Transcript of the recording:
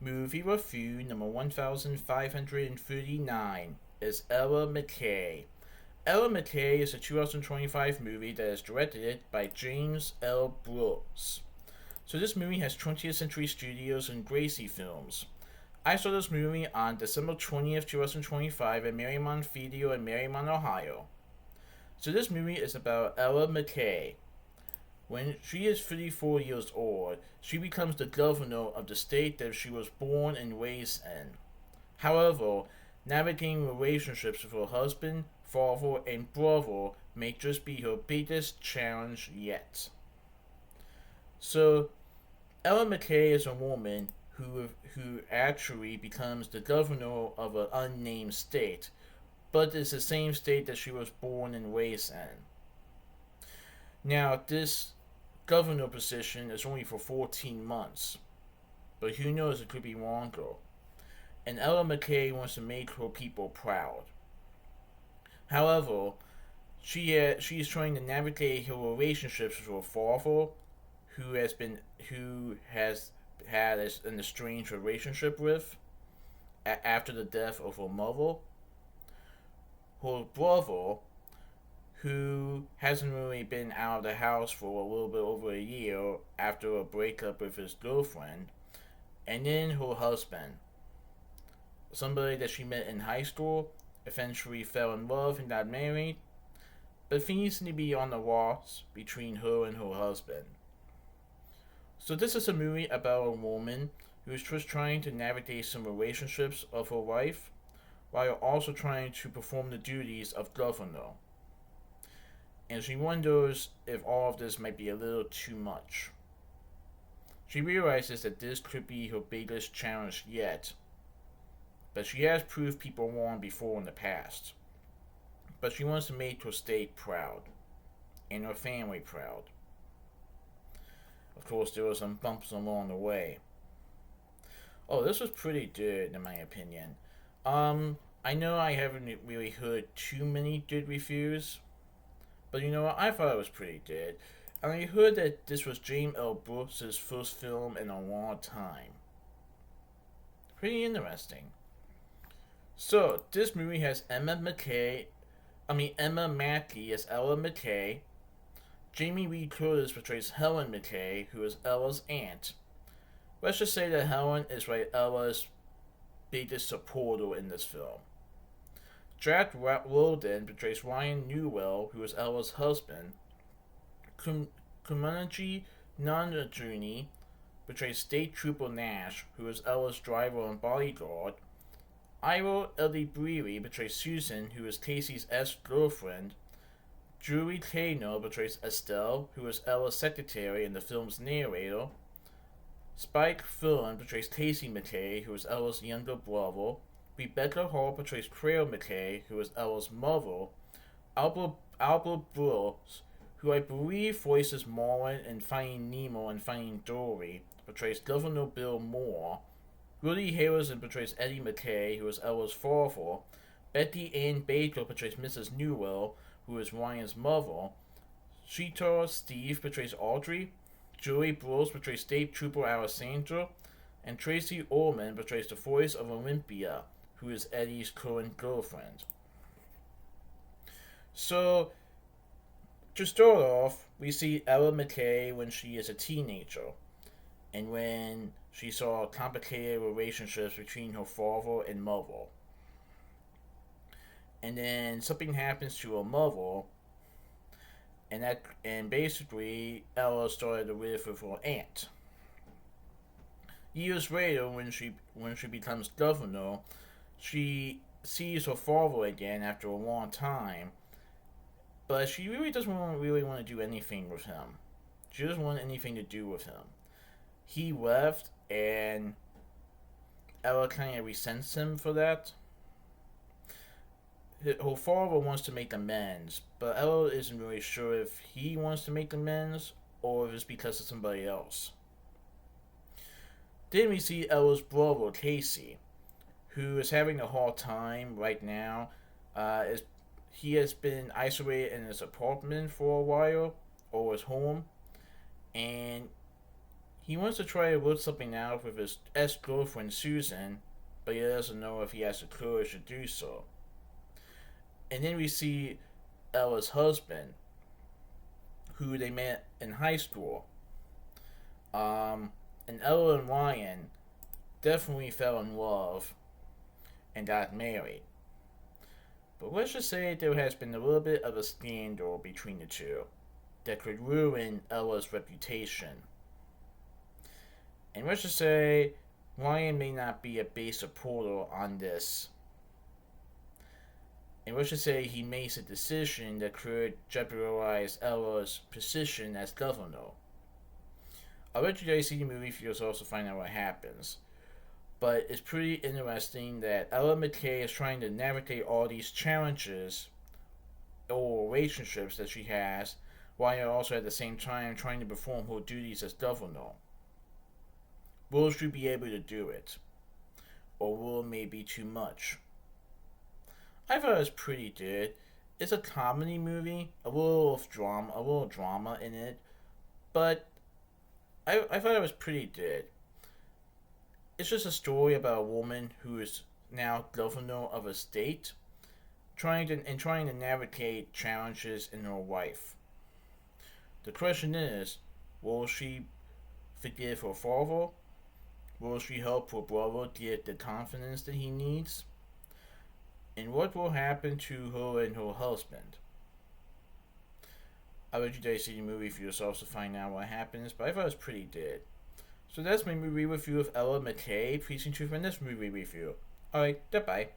Movie review number 1539 is Ella McCay. Ella McCay is a 2025 movie that is directed by James L. Brooks. So this movie has 20th Century Studios and Gracie Films. I saw this movie on December 20th, 2025 at Mariemont Theatre in Mariemont, Ohio. So this movie is about Ella McCay. When she is 34 years old, she becomes the governor of the state that she was born and raised in. However, navigating relationships with her husband, father, and brother may just be her biggest challenge yet. So, Ella McCay is a woman who actually becomes the governor of an unnamed state, but it's the same state that she was born and raised in. Now, this governor position is only for 14 months, but who knows, it could be longer. And Ella McCay wants to make her people proud. However, she is trying to navigate her relationships with her father, who has had an estranged relationship with after the death of her mother, her brother, who hasn't really been out of the house for a little bit over a year after a breakup with his girlfriend, and then her husband, somebody that she met in high school, eventually fell in love and got married, but things seem to be on the rocks between her and her husband. So this is a movie about a woman who is just trying to navigate some relationships of her life, while also trying to perform the duties of governor. And she wonders if all of this might be a little too much. She realizes that this could be her biggest challenge yet, but she has proved people wrong before in the past. But she wants to make her state proud, and her family proud. Of course, there were some bumps along the way. Oh, this was pretty good in my opinion. I know I haven't really heard too many good reviews, but you know what? I thought it was pretty good. And I heard that this was James L. Brooks' first film in a long time. Pretty interesting. So, this movie has Emma Mackey as Ella McCay. Jamie Lee Curtis portrays Helen McCay, who is Ella's aunt. Let's just say that Helen is Ella's biggest supporter in this film. Jack Roden portrays Ryan Newell, who is Ella's husband. Kumaji Nanajuni portrays State Trooper Nash, who is Ella's driver and bodyguard. Ira Ellie portrays Susan, who is Casey's ex-girlfriend. Julie Kano portrays Estelle, who is Ella's secretary and the film's narrator. Spike Fern portrays Casey McCay, who is Ella's younger brother. Rebecca Hall portrays Claire McCay, who is Ella's mother. Albert Brooks, who I believe voices Marlin in Finding Nemo and Finding Dory, portrays Governor Bill Moore. Woody Harrelson portrays Eddie McCay, who is Ella's father. Betty Ann Baker portrays Mrs. Newell, who is Ryan's mother. Sheetar Steve portrays Audrey. Julie Brooks portrays State Trooper Alessandra. And Tracy Ullman portrays the voice of Olympia, who is Eddie's current girlfriend. So, to start off, we see Ella McCay when she is a teenager, and when she saw complicated relationships between her father and mother. And then something happens to her mother, and basically Ella started to live with her aunt. Years later, when she becomes governor, she sees her father again after a long time, but she really doesn't really want to do anything with him. She doesn't want anything to do with him. He left, and Ella kind of resents him for that. Her father wants to make amends, but Ella isn't really sure if he wants to make amends or if it's because of somebody else. Then we see Ella's brother, Casey, who is having a hard time right now. He has been isolated in his apartment for a while, or his home, and He wants to try to work something out with his ex-girlfriend Susan, but he doesn't know if he has the courage to do so. And then we see Ella's husband, who they met in high school. And Ella and Ryan definitely fell in love and got married. But let's just say there has been a little bit of a scandal between the two that could ruin Ella's reputation. And let's just say Ryan may not be a big supporter on this. And let's just say he makes a decision that could jeopardize Ella's position as governor. I'll let you guys see the movie for yourselves to find out what happens. But it's pretty interesting that Ella McCay is trying to navigate all these challenges or relationships that she has, while also at the same time trying to perform her duties as governor. Will she be able to do it? Or will it maybe be too much? I thought it was pretty good. It's a comedy movie, a little drama in it, but I thought it was pretty good. It's just a story about a woman who is now governor of a state, trying to navigate challenges in her life. The question is, will she forgive her father? Will she help her brother get the confidence that he needs? And what will happen to her and her husband? I'll let you guys see the movie for yourselves to find out what happens, but I thought it was pretty good. So that's my movie review of Ella McCay. Please tune in for this movie review. Alright, goodbye.